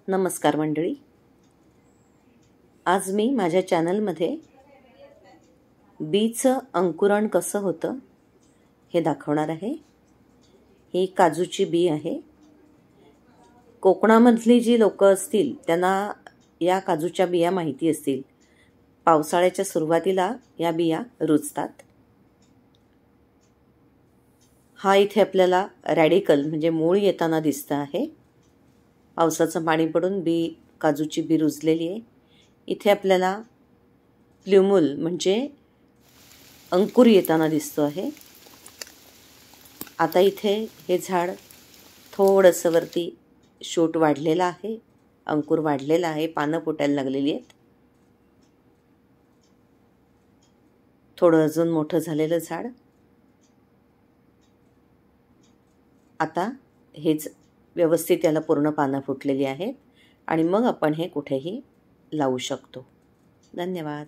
नमस्कार मंडळी. आज मी माझ्या चॅनलमध्ये बीचं अंकुरण कसं होतं हे दाखवणार आहे. ही काजूची बी आहे. कोकणामधली जी लोक असतील त्यांना या काजूच्या बिया माहिती असतील. पावसाळ्याच्या सुरुवातीला या बिया रुजतात. हा इथे आपल्याला रॅडिकल म्हणजे मूळ येताना दिसतं आहे. पावसाचं पाणी पडून काजूची बी रुजलेली आहे. इथे आपल्याला प्ल्युमुल म्हणजे अंकुर येताना दिसतो आहे. आता इथे हे झाड थोडंसं वरती शूट वाढलेला आहे, अंकुर वाढलेला आहे, पानं फुटायला लागलेली आहेत. थोडं अजून मोठं झालेलं झाड. आता हेच व्यवस्थित याला पूर्ण पानं फुटलेली आहेत आणि मग आपण हे कुठेही लावू शकतो. धन्यवाद.